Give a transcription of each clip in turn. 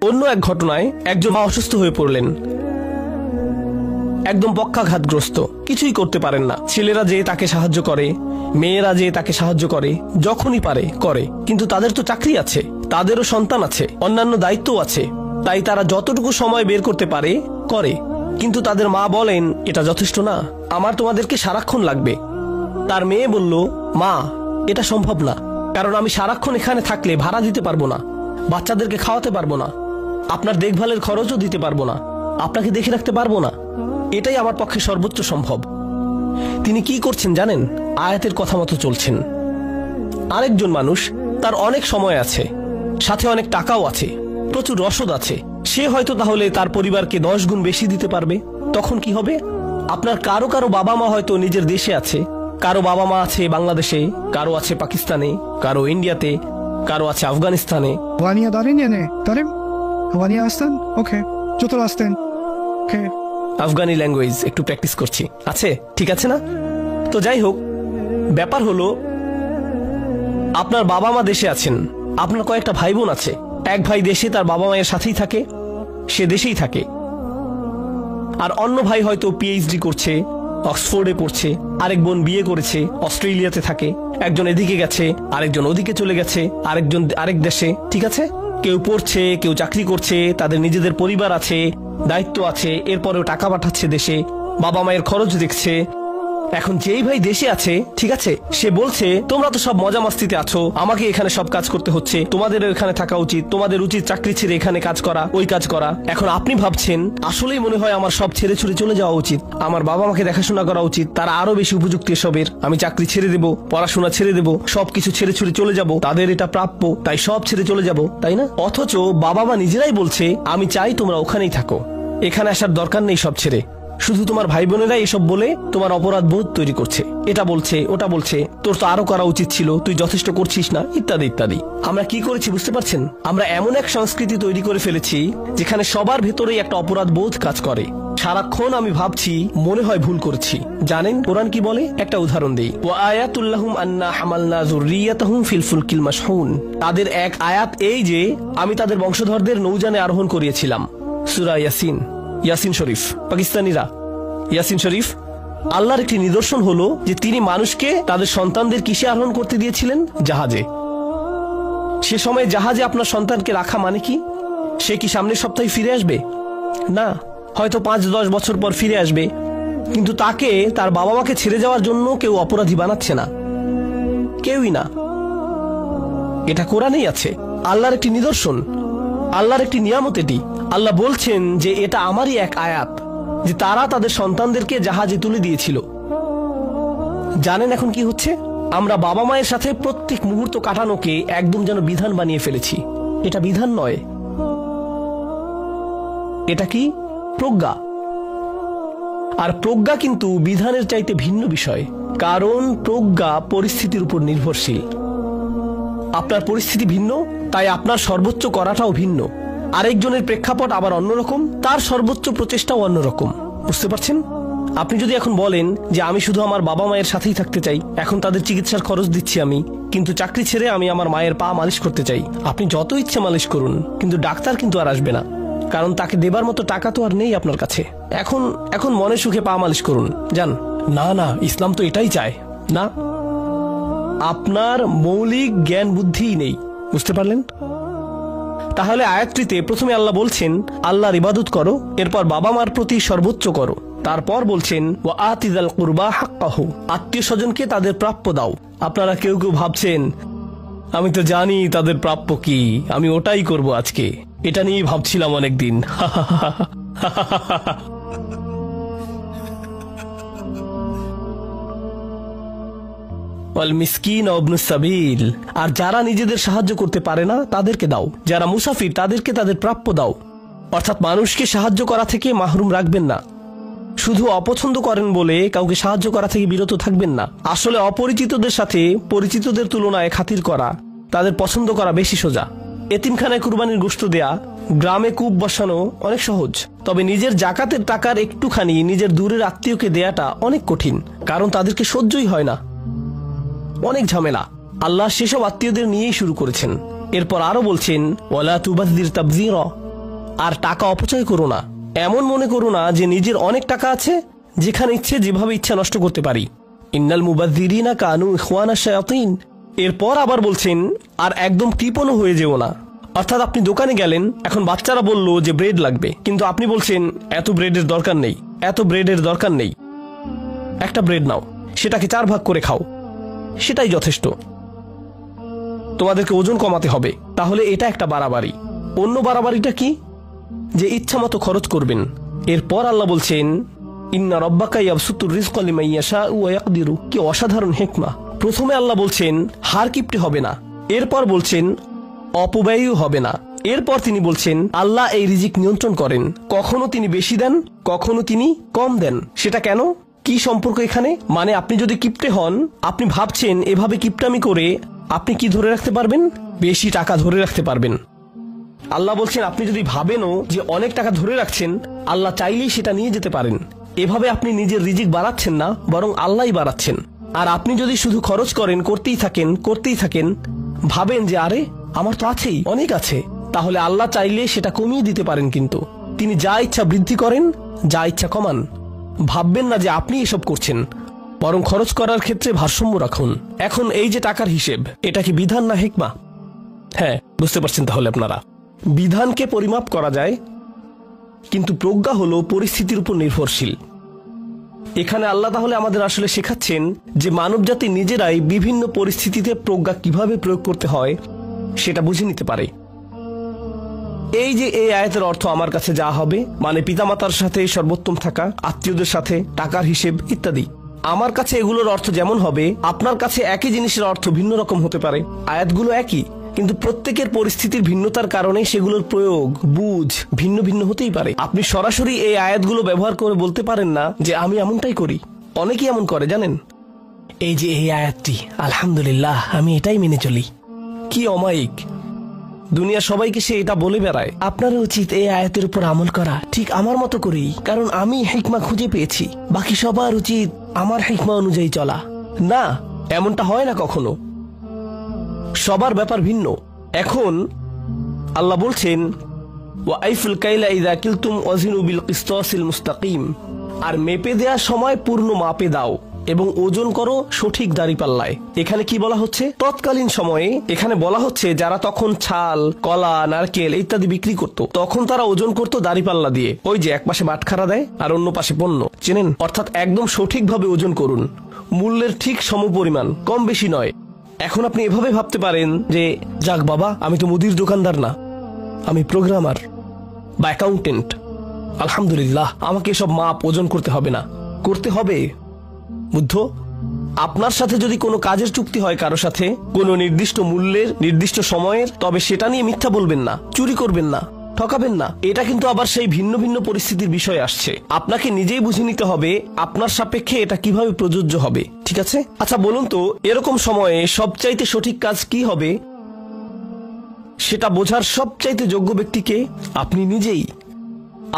অন্য এক ঘটনায় একজন মা অসুস্থ হয়ে পড়লেন, একদম পক্ষাঘাতগ্রস্ত, কিছুই করতে পারেন না। ছেলেরা যে তাকে সাহায্য করে, মেয়েরা যে তাকে সাহায্য করে, যখনই পারে করে, কিন্তু তাদের তো চাকরি আছে, তাদেরও সন্তান আছে, অন্যান্য দায়িত্ব আছে, তাই তারা যতটুকু সময় বের করতে পারে করে। কিন্তু তাদের মা বলেন এটা যথেষ্ট না, আমার তোমাদেরকে সারাক্ষণ লাগবে। তার মেয়ে বলল, মা এটা সম্ভব না, কারণ আমি সারাক্ষণ এখানে থাকলে ভাড়া দিতে পারবো না, বাচ্চাদেরকে খাওয়াতে পারবো না, আপনার দেখভালের খরচও দিতে পারবো না, আপনাকে দেখে রাখতে পারবো না, এটাই আমার পক্ষে সর্বোচ্চ সম্ভব। তিনি কি করছেন জানেন? আয়াতের কথা মতো চলছেন। আরেকজন মানুষ, তার অনেক সময় আছে, সাথে অনেক টাকাও আছে, প্রচুর রসদ আছে, সে হয়তো তাহলে তার পরিবারকে 10 গুণ বেশি দিতে পারবে। তখন কি হবে? আপনার কারো কারো বাবা মা হয়তো নিজের দেশে আছে, কারো বাবা মা আছে বাংলাদেশে, কারো আছে পাকিস্তানে, কারো ইন্ডিয়াতে, কারো আছে আফগানিস্তানে। আফগানি ল্যাঙ্গুয়েজ একটু প্র্যাকটিস করছি, আছে, ঠিক আছে না? তো যাই হোক, ব্যাপার হলো আপনার বাবা মা দেশে আছেন, আপনার কয়েকটা ভাই বোন আছে। এক ভাই দেশে তার বাবা মায়ের সাথেই থাকে, সে দেশেই থাকে, আর অন্য ভাই হয়তো পিএইচডি করছে, অক্সফোর্ডে পড়ছে, আরেক বোন বিয়ে করেছে, অস্ট্রেলিয়াতে থাকে, একজন এদিকে গেছে, আরেকজন ওদিকে চলে গেছে, আরেকজন আরেক দেশে, ঠিক আছে? কেউ পড়ছে, কেউ চাকরি করছে, তাদের নিজেদের পরিবার আছে, দায়িত্ব আছে, এরপরেও টাকা পাঠাচ্ছে দেশে, বাবা মায়ের খরচ দেখছে। এখন যেই ভাই দেশে আছে, ঠিক আছে, সে বলছে তোমরা তো সব মজা মাস্তিতে আছো, আমাকে এখানে সব কাজ করতে হচ্ছে, তোমাদের এখানে থাকা উচিত, তোমাদের উচিত চাকরি ছেড়ে এখানে কাজ করা, ওই কাজ করা। এখন আপনি ভাবছেন আসলেই মনে হয় আমার সব ছেড়ে ছুড়ে চলে যাওয়া উচিত, আমার বাবা মাকে দেখাশোনা করা উচিত, তারা আরো বেশি উপযুক্ত এসবের, আমি চাকরি ছেড়ে দেব, পড়াশোনা ছেড়ে দেব, সবকিছু ছেড়ে ছুড়ে চলে যাব, তাদের এটা প্রাপ্য, তাই সব ছেড়ে চলে যাব, তাই না? অথচ বাবা মা নিজেরাই বলছে আমি চাই তোমরা ওখানেই থাকো, এখানে আসার দরকার নেই সব ছেড়ে। শুধু তোমার ভাই বোনেরা এসব বলে তোমার অপরাধ বোধ তৈরি করছে, এটা বলছে, ওটা বলছে, তোর তো আরো করা উচিত ছিল, তুই যথেষ্ট করছিস না, ইত্যাদি ইত্যাদি। আমরা কি করেছি বুঝতে পারছেন? আমরা এমন এক সংস্কৃতি তৈরি করে ফেলেছি যেখানে সবার ভেতরেই একটা অপরাধ বোধ কাজ করে। সারাক্ষণ আমি ভাবছি মনে হয় ভুল করছি। জানেন কোরআন কি বলে? একটা উদাহরণ দেই, ওয়া আয়াতুল লাহুম আন্না হামালনা যুররিয়াতাহুম ফিল ফুলকিল মাশহুন। তাদের এক আয়াত এই যে আমি তাদের বংশধরদের নৌযানে আরোহণ করিয়েছিলাম। সূরা ইয়াসিন, ইয়াসিন শরীফ, পাকিস্তানিরা ইয়াসিন শরীফ। আল্লাহর একটি নিদর্শন হলো যে তিনি মানুষকে তাদের সন্তানদের কিসে আরোহণ করতে দিয়েছিলেন? জাহাজে। সে সময় জাহাজে আপনার সন্তানকে রাখা মানে কি? সে কি সামনের সপ্তাহে ফিরে আসবে? না, হয়তো 5-10 বছর পর ফিরে আসবে, কিন্তু তাকে তার বাবা মাকে ছেড়ে যাওয়ার জন্য কেউ অপরাধী বানাচ্ছে না, কেউই না। এটা কোরআনেই আছে, আল্লাহর একটি নিদর্শন, আল্লাহর একটি নিয়ামত। এটি আল্লাহ বলছেন যে এটা আমারই এক আয়াত যে তারা তাদের সন্তানদেরকে জাহাজে তুলে দিয়েছিল। জানেন এখন কি হচ্ছে? আমরা বাবা মায়ের সাথে প্রত্যেক মুহূর্ত কাটানোকে একদম যেন বিধান বানিয়ে ফেলেছি। এটা বিধান নয়, এটা কি? প্রজ্ঞা। আর প্রজ্ঞা কিন্তু বিধানের চাইতে ভিন্ন বিষয়, কারণ প্রজ্ঞা পরিস্থিতির উপর নির্ভরশীল। আপনার পরিস্থিতি ভিন্ন, তাই আপনার সর্বোচ্চ করাটাও ভিন্ন। আরেকজনের প্রেক্ষাপট আবার অন্যরকম, তার সর্বোচ্চ প্রচেষ্টাও অন্যরকম। বুঝতে পারছেন? আপনি যদি এখন বলেন যে আমি শুধু আমার বাবা মায়ের সাথেই থাকতে চাই, এখন তাদের চিকিৎসার খরচ দিচ্ছি আমি, কিন্তু চাকরি ছেড়ে আমি আমার মায়ের পা মালিশ করতে চাই, আপনি যত ইচ্ছে মালিশ করুন, কিন্তু ডাক্তার কিন্তু আর আসবে না, কারণ তাকে দেবার মতো টাকা তো আর নেই আপনার কাছে। এখন মনে সুখে পা মালিশ করুন, যান। না না, ইসলাম তো এটাই চায় না। আপনার মৌলিক জ্ঞান বুদ্ধিই নেই। বুঝতে পারলেন? তাহলে আয়াতটিতে প্রথমে আল্লাহ বলছেন আল্লাহর ইবাদত করো, এরপর বাবা মার প্রতি সর্বোচ্চ করো, তারপর বলছেন ওয়া আতিযাল কুরবা হাক্কাহু, আত্মীয় স্বজনকে তাদের প্রাপ্য দাও। আপনারা কেউ কেউ ভাবছেন আমি তো জানি তাদের প্রাপ্য কি, আমি ওটাই করব আজকে, এটা নিয়ে ভাবছিলাম অনেকদিন। আর যারা নিজেদের সাহায্য করতে পারে না তাদেরকে দাও, যারা মুসাফির তাদেরকে তাদের প্রাপ্য দাও। অর্থাৎ মানুষকে সাহায্য করা থেকে মাহরুম রাখবেন না। শুধু অপছন্দ করেন বলে কাউকে সাহায্য করা থেকে বিরত থাকবেন না। আসলে অপরিচিতদের সাথে পরিচিতদের তুলনায় খাতির করা, তাদের পছন্দ করা বেশি সোজা। এতিমখানায় কুরবানির গোশত দেয়া, গ্রামে কূপ বসানো অনেক সহজ, তবে নিজের জাকাতের টাকার একটুখানি নিজের দূরের আত্মীয়কে দেয়াটা অনেক কঠিন, কারণ তাদেরকে সহ্যই হয় না, অনেক ঝামেলা। আল্লাহ সেসব আত্মীয়দের নিয়েই শুরু করেছেন। এরপর আরো বলছেন ওয়ালা তুবাযযির তাবযীরা, আর টাকা অপচয় করো না। এমন মনে করো না যে নিজের অনেক টাকা আছে, যেখানে ইচ্ছে যেভাবে ইচ্ছা নষ্ট করতে পারি। ইন্নাল মুবাযযিরিনা কানু ইখওয়ানা শায়াতিন। এরপর আবার বলছেন, আর একদম কৃপণও হয়ে যেও না। অর্থাৎ আপনি দোকানে গেলেন, এখন বাচ্চারা বলল যে ব্রেড লাগবে, কিন্তু আপনি বলছেন এত ব্রেডের দরকার নেই, এত ব্রেডের দরকার নেই, একটা ব্রেড নাও, সেটাকে 4 ভাগ করে খাও, সেটাই যথেষ্ট, তোমাদেরকে ওজন কমাতে হবে। তাহলে এটা একটা বাড়াবাড়ি। অন্য বাড়াবাড়িটা কি? যে ইচ্ছা মতো খরচ করবেন। এরপর আল্লাহ বলছেন, ইন্না রাব্বাকা ইয়াবসুতুর রিজকা লিমান ইয়াশাউ ওয়া ইয়াকদিরু। কি অসাধারণ হিকমা! প্রথমে আল্লাহ বলছেন হার কিপটে হবে না, এরপর বলছেন অপব্যয়ও হবে না, এরপর তিনি বলছেন আল্লাহ এই রিজিক নিয়ন্ত্রণ করেন, কখনো তিনি বেশি দেন, কখনো তিনি কম দেন। সেটা কেন? কি সম্পর্ক এখানে? মানে আপনি যদি কিপটে হন, আপনি ভাবছেন এভাবে কিপটামি করে আপনি কি ধরে রাখতে পারবেন? বেশি টাকা ধরে রাখতে পারবেন। আল্লাহ বলছেন আপনি যদি ভাবেনও যে অনেক টাকা ধরে রাখছেন, আল্লাহ চাইলেই সেটা নিয়ে যেতে পারেন। এভাবে আপনি নিজের রিজিক বাড়াচ্ছেন না, বরং আল্লাহই বাড়াচ্ছেন। আর আপনি যদি শুধু খরচ করেন, করতেই থাকেন, ভাবেন যে আরে আমার তো আছেই, অনেক আছে, তাহলে আল্লাহ চাইলে সেটা কমিয়ে দিতে পারেন। কিন্তু তিনি যা ইচ্ছা বৃদ্ধি করেন, যা ইচ্ছা কমান। ভাববেন না যে আপনি এসব করছেন, বরং খরচ করার ক্ষেত্রে ভারসাম্য রাখুন। এখন এই যে টাকার হিসেব, এটা কি বিধান না হিকমা? হ্যাঁ, বুঝতে পারছেন তাহলে আপনারা। বিধানকে পরিমাপ করা যায়, কিন্তু প্রজ্ঞা হলো পরিস্থিতির উপর নির্ভরশীল। এখানে আল্লাহ তাহলে আমাদের আসলে শেখাচ্ছেন যে মানবজাতি নিজেরাই বিভিন্ন পরিস্থিতিতে প্রজ্ঞা কিভাবে প্রয়োগ করতে হয় সেটা বুঝে নিতে পারে। এই যে এই আয়াতের অর্থ আমার কাছে যা হবে, মানে পিতামাতার সাথে সর্বোত্তম থাকা, আত্মীয়দের সাথে, টাকার হিসেব ইত্যাদি, আমার কাছে এগুলোর অর্থ যেমন হবে, আপনার কাছে একই জিনিসের অর্থ ভিন্ন রকম হতে পারে। আয়াতগুলো একই, কিন্তু প্রত্যেকের পরিস্থিতির ভিন্নতার কারণে সেগুলোর প্রয়োগ, বুঝ ভিন্ন ভিন্ন হতেই পারে। আপনি সরাসরি এই আয়াতগুলো ব্যবহার করে বলতে পারেন না যে আমি এমনটাই করি। অনেকেই এমন করে, জানেন। এই যে এই আয়াতটি, আলহামদুলিল্লাহ আমি এটাই মেনে চলি। কি অমায়িক! দুনিয়া সবাইকে সে এটা বলে বেড়ায়। আপনার উচিত এই আয়াতের উপর আমল করা, ঠিক আমার মতো করেই, কারণ আমি হিকমা খুঁজে পেয়েছি। বাকি সবার উচিত আমার হিকমা অনুযায়ী চলা। না, এমনটা হয় না কখনো। সবার ব্যাপার ভিন্ন। এখন আল্লাহ বলছেন, ওয়াইফুল কাইলা ইযা কিলতুম ওয়াজিনু বিল কিসতাসিল মুস্তাকিম। আর মেপে দেওয়ার সময় পূর্ণ মাপে দাও এবং ওজন করো সঠিক দাঁড়িপাল্লায়। এখানে কি বলা হচ্ছে? তৎকালীন সময়ে এখানে বলা হচ্ছে যারা তখন ছাল, কলা, নারকেল ইত্যাদি বিক্রি করত, তখন তারা ওজন করত দাঁড়িপাল্লা দিয়ে। ওই যে এক পাশে বাটখারা দেয় আর অন্য পাশে পণ্য, চেনেন? অর্থাৎ একদম সঠিকভাবে ওজন করুন, মূল্যের ঠিক সমপরিমাণ, কম বেশি নয়। এখন আপনি এভাবে ভাবতে পারেন যে যাক বাবা, আমি তো মুদির দোকানদার না, আমি প্রোগ্রামার বা অ্যাকাউন্টেন্ট, আলহামদুলিল্লাহ আমাকে এসব মাপ ওজন করতে হবে না। করতে হবে। বুদ্ধ, আপনার সাথে যদি কোনো কাজের চুক্তি হয় কারো সাথে, কোনো নির্দিষ্ট মূল্যের, নির্দিষ্ট সময়ের, তবে সেটা নিয়ে মিথ্যা বলবেন না, চুরি করবেন না, ঠকাবেন না। এটা কিন্তু আবার সেই ভিন্ন ভিন্ন পরিস্থিতির বিষয় আসছে। আপনাকে নিজেই বুঝে নিতে হবে আপনার সাপেক্ষে এটা কিভাবে প্রযোজ্য হবে। ঠিক আছে? আচ্ছা বলুন তো, এরকম সময়ে সবচাইতে সঠিক কাজ কি হবে সেটা বোঝার সবচাইতে যোগ্য ব্যক্তিকে? আপনি নিজেই।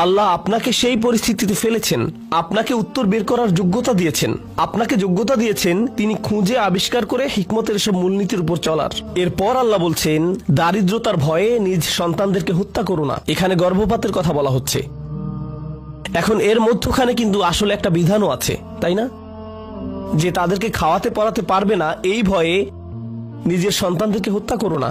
আল্লাহ আপনাকে সেই পরিস্থিতিতে ফেলেছেন, আপনাকে উত্তর বের করার যোগ্যতা দিয়েছেন, আপনাকে যোগ্যতা দিয়েছেন তিনি খুঁজে আবিষ্কার করে হিকমতের সব মূলনীতির উপর চলার। এরপর আল্লাহ বলছেন, দারিদ্রতার ভয়ে নিজ সন্তানদেরকে হত্যা করো না। এখানে গর্ভপাতের কথা বলা হচ্ছে। এখন এর মধ্যখানে কিন্তু আসলে একটা বিধানও আছে, তাই না? যে তাদেরকে খাওয়াতে পড়াতে পারবে না এই ভয়ে নিজের সন্তানদেরকে হত্যা করো না।